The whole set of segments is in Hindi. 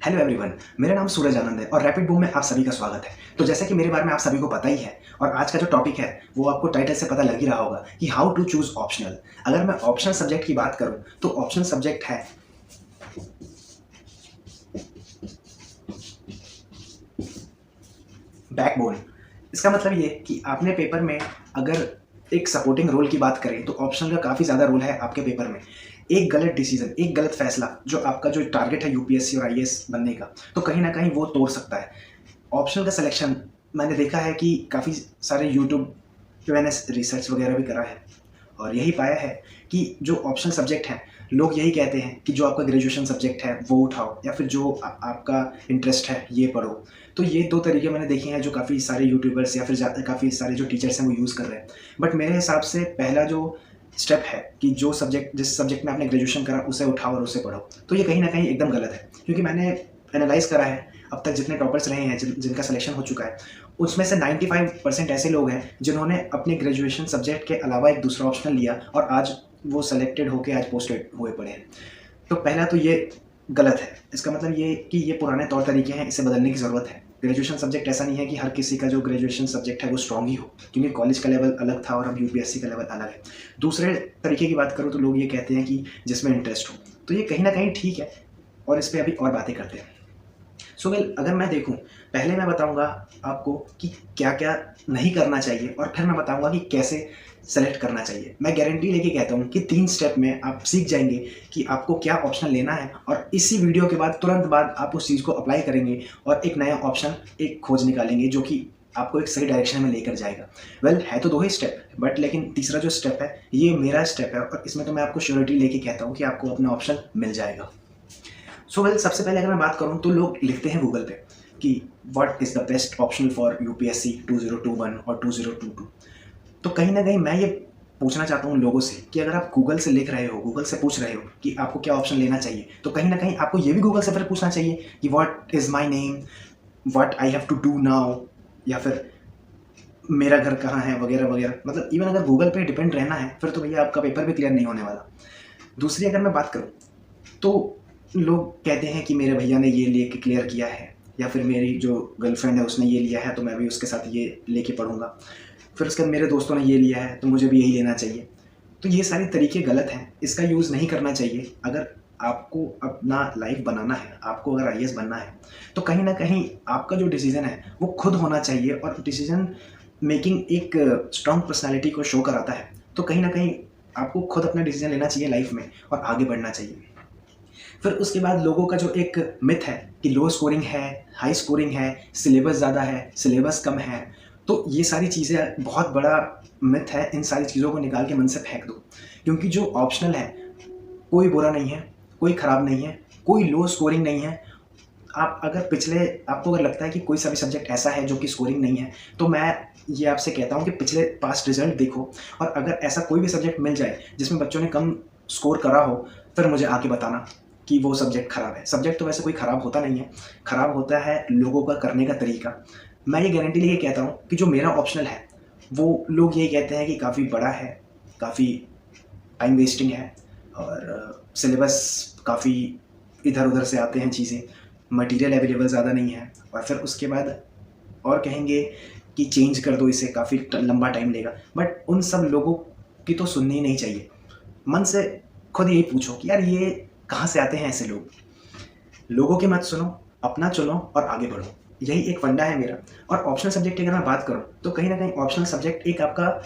हेलो एवरीवन, मेरा नाम सूरज आनंद है और रैपिड बूम में आप सभी का स्वागत है। तो जैसा कि मेरे बारे में आप सभी को पता ही है और आज का जो टॉपिक है वो आपको टाइटल से पता लग ही रहा होगा कि हाउ टू चूज ऑप्शनल। अगर मैं ऑप्शनल सब्जेक्ट की बात करूं तो ऑप्शनल सब्जेक्ट है बैकबोन। इसका मतलब ये कि आपने पेपर में अगर एक सपोर्टिंग रोल की बात करें तो ऑप्शनल का काफ़ी ज़्यादा रोल है आपके पेपर में। एक गलत डिसीजन, एक गलत फैसला जो आपका जो टारगेट है यूपीएससी और आईएएस बनने का, तो कहीं ना कहीं वो तोड़ सकता है। ऑप्शनल का सिलेक्शन मैंने देखा है कि काफ़ी सारे यूट्यूब पे मैंने रिसर्च वगैरह भी करा है और यही पाया है कि जो ऑप्शनल सब्जेक्ट हैं, लोग यही कहते हैं कि जो आपका ग्रेजुएशन सब्जेक्ट है वो उठाओ या फिर जो आपका इंटरेस्ट है ये पढ़ो। तो ये दो तरीके मैंने देखे हैं जो काफ़ी सारे यूट्यूबर्स या फिर काफ़ी सारे जो टीचर्स हैं वो यूज़ कर रहे हैं। बट मेरे हिसाब से पहला जो स्टेप है कि जो सब्जेक्ट जिस सब्जेक्ट में आपने ग्रेजुएशन करा उसे उठाओ और उसे पढ़ो, तो ये कहीं ना कहीं एकदम गलत है। क्योंकि मैंने एनालाइज करा है अब तक जितने टॉपर्स रहे हैं जिनका सिलेक्शन हो चुका है, उसमें से 95% ऐसे लोग हैं जिन्होंने अपने ग्रेजुएशन सब्जेक्ट के अलावा एक दूसरा ऑप्शनल लिया और आज वो सेलेक्टेड होके आज पोस्टेड हुए पड़े हैं। तो पहला तो ये गलत है। इसका मतलब ये कि ये पुराने तौर तरीके हैं, इसे बदलने की ज़रूरत है। ग्रेजुएशन सब्जेक्ट ऐसा नहीं है कि हर किसी का जो ग्रेजुएशन सब्जेक्ट है वो स्ट्रॉन्ग ही हो, क्योंकि कॉलेज का लेवल अलग था और अब यूपीएससी का लेवल अलग है। दूसरे तरीके की बात करूँ तो लोग ये कहते हैं कि जिसमें इंटरेस्ट हो, तो ये कहीं ना कहीं ठीक है और इस पर अभी और बातें करते हैं। सो वेल, अगर मैं देखूं, पहले मैं बताऊंगा आपको कि क्या क्या नहीं करना चाहिए और फिर मैं बताऊंगा कि कैसे सेलेक्ट करना चाहिए। मैं गारंटी लेके कहता हूं कि 3 स्टेप में आप सीख जाएंगे कि आपको क्या ऑप्शन लेना है और इसी वीडियो के बाद तुरंत बाद आप उस चीज़ को अप्लाई करेंगे और एक नया ऑप्शन एक खोज निकालेंगे जो कि आपको एक सही डायरेक्शन में लेकर जाएगा। वेल, है तो 2 ही स्टेप, बट लेकिन तीसरा जो स्टेप है ये मेरा स्टेप है और इसमें तो मैं आपको श्योरिटी लेके कहता हूँ कि आपको अपना ऑप्शन मिल जाएगा। सो वेल, सबसे पहले अगर मैं बात करूं तो लोग लिखते हैं गूगल पे कि what is the best option for UPSC 2021 और 2022। तो कहीं ना कहीं मैं ये पूछना चाहता हूँ लोगों से कि अगर आप गूगल से लिख रहे हो, गूगल से पूछ रहे हो कि आपको क्या ऑप्शन लेना चाहिए, तो कहीं ना कहीं आपको ये भी गूगल से फिर पूछना चाहिए कि what is my name, what I have to do now, या फिर मेरा घर कहाँ है वगैरह वगैरह। मतलब इवन अगर गूगल पे डिपेंड रहना है फिर तो भैया आपका पेपर भी क्लियर नहीं होने वाला। दूसरी अगर मैं बात करूँ तो लोग कहते हैं कि मेरे भैया ने ये लेके क्लियर किया है या फिर मेरी जो गर्लफ्रेंड है उसने ये लिया है तो मैं भी उसके साथ ये लेके पढ़ूंगा, फिर उसके बाद मेरे दोस्तों ने ये लिया है तो मुझे भी यही लेना चाहिए। तो ये सारे तरीके गलत हैं, इसका यूज़ नहीं करना चाहिए। अगर आपको अपना लाइफ बनाना है, आपको अगर आईएएस बनना है, तो कहीं ना कहीं आपका जो डिसीज़न है वो खुद होना चाहिए और डिसीजन मेकिंग एक स्ट्रॉन्ग पर्सनैलिटी को शो कराता है। तो कहीं ना कहीं आपको खुद अपना डिसीजन लेना चाहिए लाइफ में और आगे बढ़ना चाहिए। फिर उसके बाद लोगों का जो एक मिथ है कि लो स्कोरिंग है, हाई स्कोरिंग है, सिलेबस ज़्यादा है, सिलेबस कम है, तो ये सारी चीज़ें बहुत बड़ा मिथ है। इन सारी चीज़ों को निकाल के मन से फेंक दो, क्योंकि जो ऑप्शनल है कोई बुरा नहीं है, कोई ख़राब नहीं है, कोई लो स्कोरिंग नहीं है। आप अगर आपको अगर लगता है कि कोई सा भी सब्जेक्ट ऐसा है जो कि स्कोरिंग नहीं है, तो मैं ये आपसे कहता हूँ कि पिछले पास्ट रिजल्ट देखो और अगर ऐसा कोई भी सब्जेक्ट मिल जाए जिसमें बच्चों ने कम स्कोर करा हो, फिर मुझे आके बताना कि वो सब्जेक्ट ख़राब है। सब्जेक्ट तो वैसे कोई ख़राब होता नहीं है, ख़राब होता है लोगों का करने का तरीका। मैं ये गारंटी लेके कहता हूँ कि जो मेरा ऑप्शनल है वो लोग यही कहते हैं कि काफ़ी बड़ा है, काफ़ी टाइम वेस्टिंग है और सिलेबस काफ़ी इधर उधर से आते हैं चीज़ें, मटेरियल अवेलेबल ज़्यादा नहीं है, और फिर उसके बाद और कहेंगे कि चेंज कर दो इसे, काफ़ी लंबा टाइम लेगा। बट उन सब लोगों की तो सुननी ही नहीं चाहिए। मन से खुद यही पूछो कि यार ये कहाँ से आते हैं ऐसे लोग। लोगों की मत सुनो, अपना चुनो और आगे बढ़ो, यही एक फंडा है मेरा। और ऑप्शनल सब्जेक्ट की अगर मैं बात करूँ तो कहीं ना कहीं ऑप्शनल सब्जेक्ट एक आपका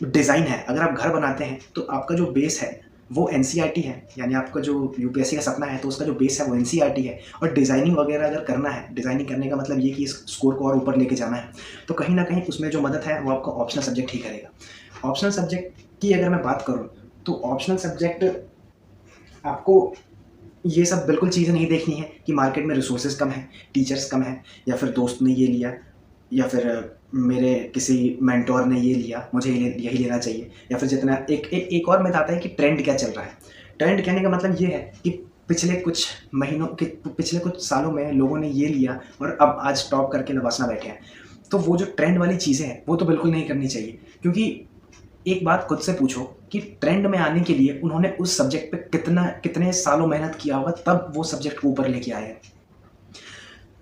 डिज़ाइन है। अगर आप घर बनाते हैं तो आपका जो बेस है वो एनसीईआरटी है, यानी आपका जो यूपीएससी का सपना है तो उसका जो बेस है वो एनसीईआरटी है। और डिज़ाइनिंग वगैरह अगर करना है, डिज़ाइनिंग करने का मतलब ये कि इस स्कोर को और ऊपर लेके जाना है, तो कहीं ना कहीं उसमें जो मदद है वो आपका ऑप्शनल सब्जेक्ट ही करेगा। ऑप्शनल सब्जेक्ट की अगर मैं बात करूँ तो ऑप्शनल सब्जेक्ट आपको ये सब बिल्कुल चीज़ें नहीं देखनी है कि मार्केट में रिसोर्सेज कम है, टीचर्स कम है, या फिर दोस्त ने ये लिया, या फिर मेरे किसी मेंटोर ने ये लिया, मुझे यही लेना चाहिए, या फिर जितना एक और मिथ आता है कि ट्रेंड क्या चल रहा है। ट्रेंड कहने का मतलब ये है कि पिछले कुछ सालों में लोगों ने ये लिया और अब आज टॉप करके लवासना बैठे हैं। तो वो जो ट्रेंड वाली चीज़ें हैं वो तो बिल्कुल नहीं करनी चाहिए, क्योंकि एक बात खुद से पूछो कि ट्रेंड में आने के लिए उन्होंने उस सब्जेक्ट पे कितने सालों मेहनत किया होगा, तब वो सब्जेक्ट को ऊपर लेके आए हैं।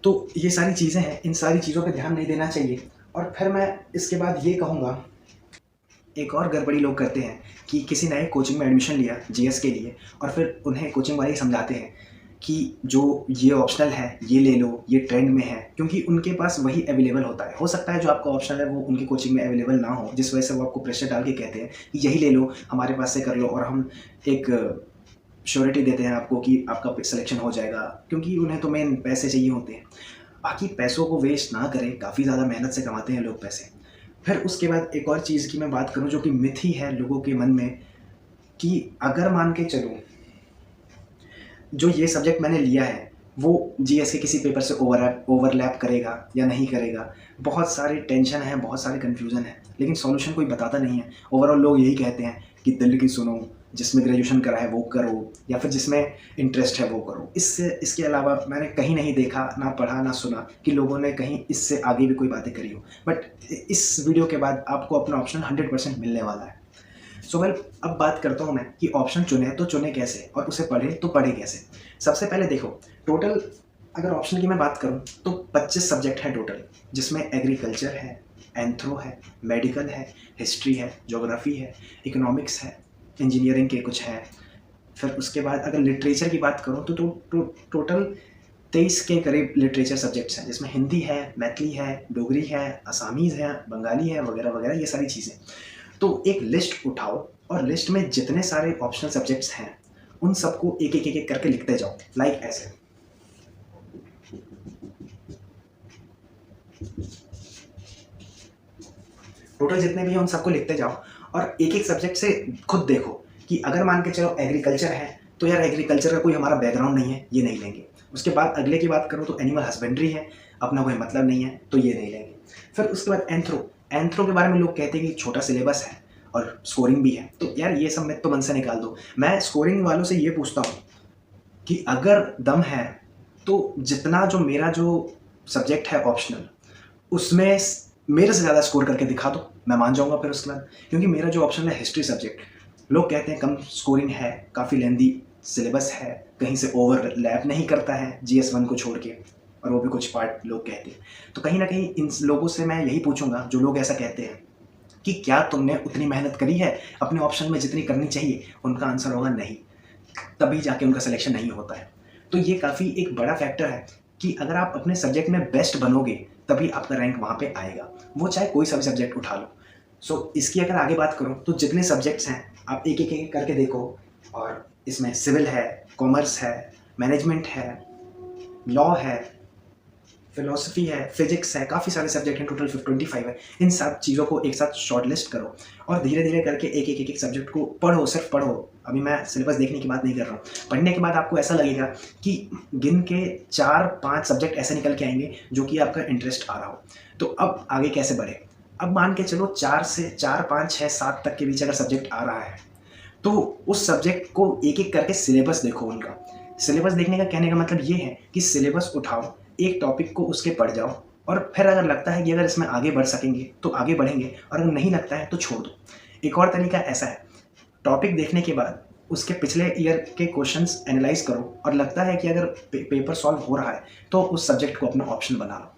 तो ये सारी चीज़ें हैं, इन सारी चीज़ों पे ध्यान नहीं देना चाहिए। और फिर मैं इसके बाद ये कहूँगा, एक और गड़बड़ी लोग करते हैं कि किसी नए कोचिंग में एडमिशन लिया जीएस के लिए, और फिर उन्हें कोचिंग वाले समझाते हैं कि जो ये ऑप्शनल है ये ले लो, ये ट्रेंड में है, क्योंकि उनके पास वही अवेलेबल होता है। हो सकता है जो आपका ऑप्शनल है वो उनकी कोचिंग में अवेलेबल ना हो, जिस वजह से वो आपको प्रेशर डाल के कहते हैं कि यही ले लो, हमारे पास से कर लो, और हम एक श्योरिटी देते हैं आपको कि आपका सिलेक्शन हो जाएगा, क्योंकि उन्हें तो मेन पैसे चाहिए होते हैं। बाकी पैसों को वेस्ट ना करें, काफ़ी ज़्यादा मेहनत से कमाते हैं लोग पैसे। फिर उसके बाद एक और चीज़ की मैं बात करूं जो कि मिथ ही है लोगों के मन में, कि अगर मान के चलूं जो ये सब्जेक्ट मैंने लिया है वो जीएस के किसी पेपर से ओवरलैप करेगा या नहीं करेगा। बहुत सारी टेंशन है, बहुत सारे कन्फ्यूज़न है, लेकिन सॉल्यूशन कोई बताता नहीं है। ओवरऑल लोग यही कहते हैं कि दिल की सुनो, जिसमें ग्रेजुएशन करा है वो करो, या फिर जिसमें इंटरेस्ट है वो करो। इसके अलावा मैंने कहीं नहीं देखा, ना पढ़ा, ना सुना कि लोगों ने कहीं इससे आगे भी कोई बातें करी हो। बट इस वीडियो के बाद आपको अपना ऑप्शन 100% मिलने वाला है। सो वेल, अब बात करता हूँ मैं कि ऑप्शन चुने तो चुने कैसे, और उसे पढ़े तो पढ़े कैसे। सबसे पहले देखो, टोटल अगर ऑप्शन की मैं बात करूँ तो 25 सब्जेक्ट हैं टोटल, जिसमें एग्रीकल्चर है, एंथ्रो है, मेडिकल है, हिस्ट्री है, ज्योग्राफी है, इकोनॉमिक्स है, इंजीनियरिंग के कुछ हैं। फिर उसके बाद अगर लिटरेचर की बात करूँ तो टोटल 23 के करीब लिटरेचर सब्जेक्ट्स हैं, जिसमें हिंदी है, मैथिली है, डोगरी है, असामीज़ है, बंगाली है, वगैरह वगैरह, ये सारी चीज़ें। तो एक लिस्ट उठाओ और लिस्ट में जितने सारे ऑप्शनल सब्जेक्ट्स हैं उन सबको एक एक एक एक करके लिखते जाओ, लाइक ऐसे। टोटल जितने भी हैं उन सबको लिखते जाओ, और एक एक सब्जेक्ट से खुद देखो कि अगर मान के चलो एग्रीकल्चर है तो यार एग्रीकल्चर का कोई हमारा बैकग्राउंड नहीं है, ये नहीं लेंगे। उसके बाद अगले की बात करूँ तो एनिमल हस्बेंड्री है, अपना कोई मतलब नहीं है, तो ये नहीं लेंगे। फिर उसके बाद एंथ्रो के बारे में लोग कहते हैं कि छोटा सिलेबस है और स्कोरिंग भी है, तो यार ये सब मैं तो मन से निकाल दो। मैं स्कोरिंग वालों से ये पूछता हूँ कि अगर दम है तो जितना जो मेरा जो सब्जेक्ट है ऑप्शनल, उसमें मेरे से ज़्यादा स्कोर करके दिखा दो, मैं मान जाऊँगा फिर उसके बाद। क्योंकि मेरा जो ऑप्शन है हिस्ट्री सब्जेक्ट, लोग कहते हैं कम स्कोरिंग है, काफ़ी लेंदी सिलेबस है, कहीं से ओवरलैप नहीं करता है GS1 को छोड़ के, और वो भी कुछ पार्ट लोग कहते हैं। तो कहीं ना कहीं इन लोगों से मैं यही पूछूंगा जो लोग ऐसा कहते हैं कि क्या तुमने उतनी मेहनत करी है अपने ऑप्शन में जितनी करनी चाहिए। उनका आंसर होगा नहीं, तभी जाके उनका सिलेक्शन नहीं होता है। तो ये काफ़ी एक बड़ा फैक्टर है कि अगर आप अपने सब्जेक्ट में बेस्ट बनोगे तभी आपका रैंक वहाँ पे आएगा, वो चाहे कोई सा भी सब्जेक्ट उठा लो। सो इसकी अगर आगे बात करूँ तो जितने सब्जेक्ट्स हैं आप एक एक एक करके देखो, और इसमें सिविल है, कॉमर्स है, मैनेजमेंट है, लॉ है, फिलोसफी है, फिजिक्स है, काफ़ी सारे सब्जेक्ट हैं, टोटल 25 है। इन सब चीज़ों को एक साथ शॉर्ट लिस्ट करो और धीरे धीरे करके एक एक सब्जेक्ट को पढ़ो, सिर्फ पढ़ो। अभी मैं सिलेबस देखने की बात नहीं कर रहा हूँ। पढ़ने के बाद आपको ऐसा लगेगा कि गिन के 4-5 सब्जेक्ट ऐसे निकल के आएंगे जो कि आपका इंटरेस्ट आ रहा हो। तो अब आगे कैसे बढ़े, अब मान के चलो 4 से 4, 5, 6, 7 तक के बीच अगर सब्जेक्ट आ रहा है तो उस सब्जेक्ट को एक एक करके सिलेबस देखो उनका। सिलेबस देखने का कहने का मतलब ये है कि सिलेबस उठाओ, एक टॉपिक को उसके पढ़ जाओ, और फिर अगर लगता है कि अगर इसमें आगे बढ़ सकेंगे तो आगे बढ़ेंगे, और अगर नहीं लगता है तो छोड़ दो। एक और तरीका ऐसा है, टॉपिक देखने के बाद उसके पिछले ईयर के क्वेश्चंस एनालाइज करो, और लगता है कि अगर पेपर सॉल्व हो रहा है तो उस सब्जेक्ट को अपना ऑप्शन बना लो।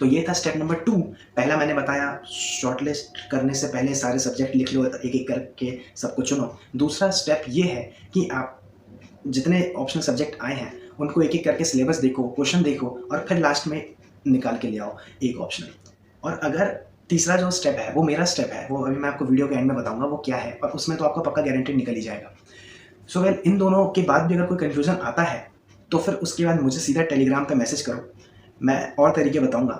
तो ये था स्टेप नंबर 2। पहला मैंने बताया शॉर्टलिस्ट करने से पहले सारे सब्जेक्ट लिख लो, एक एक करके सबको चुनो। दूसरा स्टेप ये है कि आप जितने ऑप्शनल सब्जेक्ट आए हैं उनको एक एक करके सिलेबस देखो, क्वेश्चन देखो, और फिर लास्ट में निकाल के ले आओ एक ऑप्शनल। और अगर तीसरा जो स्टेप है वो मेरा स्टेप है, वो अभी मैं आपको वीडियो के एंड में बताऊंगा वो क्या है, और उसमें तो आपका पक्का गारंटी निकल ही जाएगा। सो वेल, इन दोनों के बाद भी अगर कोई कन्फ्यूज़न आता है तो फिर उसके बाद मुझे सीधा टेलीग्राम पे मैसेज करो, मैं और तरीके बताऊंगा।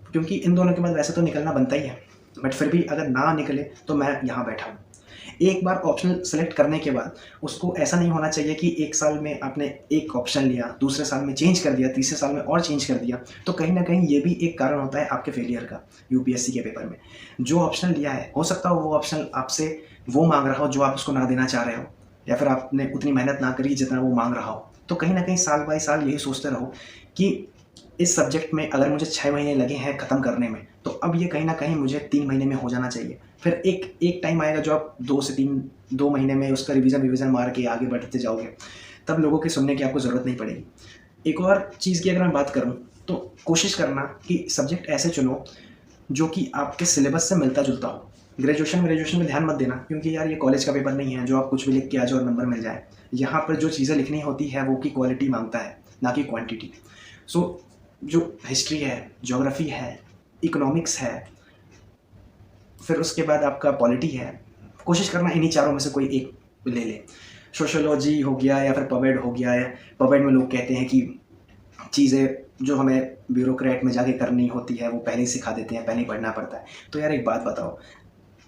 क्योंकि इन दोनों के बाद वैसे तो निकलना बनता ही है, बट फिर भी अगर ना निकले तो मैं यहाँ बैठा हूँ। एक बार ऑप्शनल सेलेक्ट करने के बाद उसको ऐसा नहीं होना चाहिए कि एक साल में आपने एक ऑप्शन लिया, दूसरे साल में चेंज कर दिया, तीसरे साल में और चेंज कर दिया, तो कहीं ना कहीं ये भी एक कारण होता है आपके फेलियर का। यूपीएससी के पेपर में जो ऑप्शनल लिया है, हो सकता हो वो ऑप्शनल आपसे वो मांग रहा हो जो आप उसको ना देना चाह रहे हो, या फिर आपने उतनी मेहनत ना करी जितना वो मांग रहा हो। तो कहीं ना कहीं साल बाई साल यही सोचते रहो कि इस सब्जेक्ट में अगर मुझे 6 महीने लगे हैं ख़त्म करने में, तो अब ये कहीं ना कहीं मुझे 3 महीने में हो जाना चाहिए। फिर एक टाइम आएगा जो आप 2 महीने में उसका रिवीजन मार के आगे बढ़ते जाओगे, तब लोगों के सुनने की आपको ज़रूरत नहीं पड़ेगी। एक और चीज़ की अगर मैं बात करूँ तो कोशिश करना कि सब्जेक्ट ऐसे चुनो जो कि आपके सिलेबस से मिलता-जुलता हो। ग्रेजुएशन में ध्यान मत देना, क्योंकि यार ये कॉलेज का पेपर नहीं है जो आप कुछ भी लिख के आ जाओ और नंबर मिल जाए। यहाँ पर जो चीज़ें लिखनी होती है वो की क्वालिटी माँगता है, ना कि क्वांटिटी। सो जो हिस्ट्री है, ज्योग्राफी है, इकोनॉमिक्स है, फिर उसके बाद आपका पॉलिटी है, कोशिश करना इन्हीं चारों में से कोई एक ले लें। सोशियोलॉजी हो गया या फिर पबेड हो गया है। पबेड में लोग कहते हैं कि चीज़ें जो हमें ब्यूरोक्रेट में जाके करनी होती है वो पहले ही सिखा देते हैं, पहले ही पढ़ना पड़ता है। तो यार एक बात बताओ,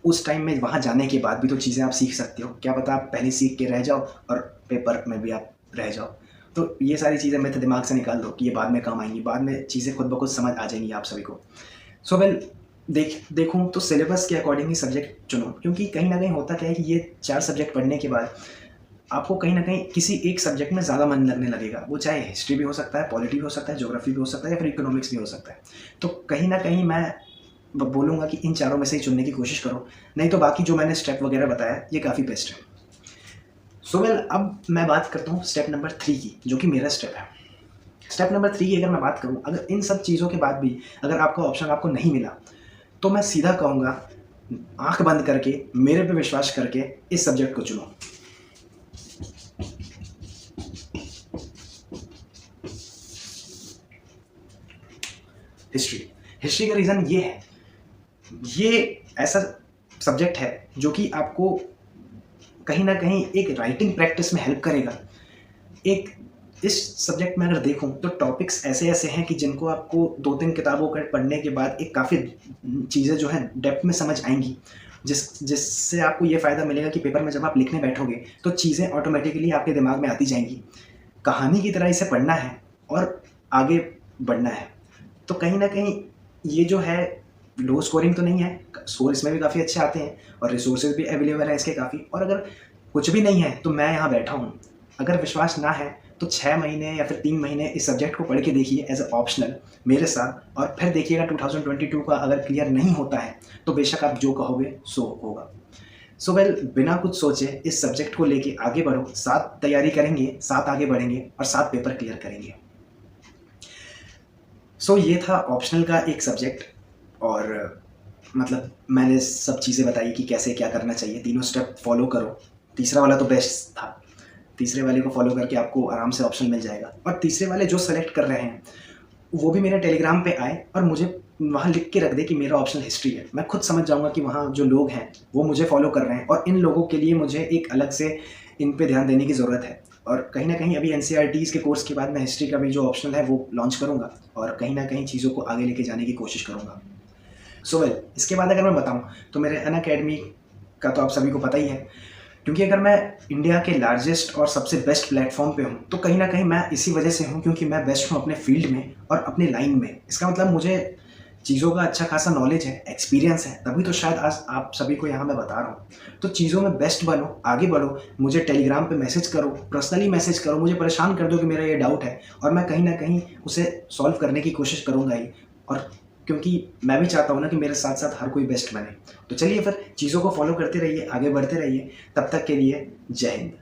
उस टाइम में वहाँ जाने के बाद भी तो चीज़ें आप सीख सकते हो। क्या पता आप पहले सीख के रह जाओ और पेपर में भी आप रह जाओ। तो ये सारी चीज़ें मेरे दिमाग से निकाल दो कि ये बाद में काम आएँगी, बाद में चीज़ें खुद ब खुद समझ आ जाएँगी आप सभी को। सो वेल, देखूँ तो सिलेबस के अकॉर्डिंग ही सब्जेक्ट चुनो, क्योंकि कहीं न कहीं होता क्या है कि ये 4 सब्जेक्ट पढ़ने के बाद आपको कहीं न कहीं किसी एक सब्जेक्ट में ज़्यादा मन लगने लगेगा। वो चाहे हिस्ट्री भी हो सकता है, पॉलिटी भी हो सकता है, ज्योग्राफी भी हो सकता है या फिर इकोनॉमिक्स भी हो सकता है। तो कहीं न कहीं मैं बोलूँगा कि इन चारों में से ही चुनने की कोशिश करो, नहीं तो बाकी जो मैंने स्टेप वगैरह बताया ये काफ़ी बेस्ट है। सो वेल, अब मैं बात करता हूँ स्टेप नंबर 3 की, जो कि मेरा स्टेप है। स्टेप नंबर 3 की अगर मैं बात करूँ, अगर इन सब चीज़ों के बाद भी अगर आपका ऑप्शन आपको नहीं मिला, तो मैं सीधा कहूँगा आँख बंद करके, मेरे पे विश्वास करके इस सब्जेक्ट को चुनो। हिस्ट्री का रीज़न ये है, ये ऐसा सब्जेक्ट है जो कि आपको कहीं न कहीं एक राइटिंग प्रैक्टिस में हेल्प करेगा। एक इस सब्जेक्ट में अगर देखूँ तो टॉपिक्स ऐसे-ऐसे हैं कि जिनको आपको 2-3 किताबों का पढ़ने के बाद एक काफ़ी चीज़ें जो हैं डेप्थ में समझ आएँगी। जिससे आपको ये फ़ायदा मिलेगा कि पेपर में जब आप लिखने बैठोगे तो चीज़ें ऑटोमैटिकली आपके दिमाग में आती जाएँगी। कहानी की तरह इसे पढ़ना है और आगे बढ़ना है। तो कहीं न कहीं ये जो है लो स्कोरिंग तो नहीं है, स्कोर इसमें भी काफ़ी अच्छे आते हैं और रिसोर्सेज़ भी अवेलेबल है इसके काफ़ी। और अगर कुछ भी नहीं है तो मैं यहाँ बैठा हूँ। अगर विश्वास ना है तो 6 महीने या फिर 3 महीने इस सब्जेक्ट को पढ़ के देखिए एज़ अ ऑप्शनल मेरे साथ, और फिर देखिएगा 2022 का अगर क्लियर नहीं होता है तो बेशक आप जो कहोगे सो होगा। सो वेल, बिना कुछ सोचे इस सब्जेक्ट को लेके आगे बढ़ो, साथ तैयारी करेंगे, साथ आगे बढ़ेंगे और साथ पेपर क्लियर करेंगे। सो ये था ऑप्शनल का एक सब्जेक्ट, और मतलब मैंने सब चीज़ें बताई कि कैसे क्या करना चाहिए। तीनों स्टेप फॉलो करो। तीसरा वाला तो बेस्ट था। तीसरे वाले को फॉलो करके आपको आराम से ऑप्शन मिल जाएगा। और तीसरे वाले जो सेलेक्ट कर रहे हैं वो भी मेरे टेलीग्राम पे आए और मुझे वहाँ लिख के रख दे कि मेरा ऑप्शनल हिस्ट्री है। मैं खुद समझ जाऊँगा कि वहाँ जो लोग हैं वो मुझे फॉलो कर रहे हैं और इन लोगों के लिए मुझे एक अलग से इन पे ध्यान देने की ज़रूरत है। और कहीं न कहीं अभी एनसीईआरटीज़ के कोर्स के बाद मैं हिस्ट्री का भी जो ऑप्शनल है वो लॉन्च करूँगा और कहीं न कहीं चीज़ों को आगे लेके जाने की कोशिश करूँगा। सो वेल, इसके बाद अगर मैं बताऊँ तो मेरे अनअकैडमी का तो आप सभी को पता ही है, क्योंकि अगर मैं इंडिया के लार्जेस्ट और सबसे बेस्ट प्लेटफॉर्म पे हूँ तो कहीं ना कहीं मैं इसी वजह से हूँ क्योंकि मैं बेस्ट हूँ अपने फील्ड में और अपने लाइन में। इसका मतलब मुझे चीज़ों का अच्छा खासा नॉलेज है, एक्सपीरियंस है, तभी तो शायद आज आप सभी को यहाँ मैं बता रहा हूँ। तो चीज़ों में बेस्ट बनो, आगे बढ़ो, मुझे टेलीग्राम पे मैसेज करो, पर्सनली मैसेज करो, मुझे परेशान कर दो कि मेरा ये डाउट है और मैं कहीं ना कहीं उसे सॉल्व करने की कोशिश करूँगा ही। और क्योंकि मैं भी चाहता हूँ ना कि मेरे साथ साथ हर कोई बेस्ट बने। तो चलिए फिर चीज़ों को फॉलो करते रहिए, आगे बढ़ते रहिए। तब तक के लिए जय हिंद।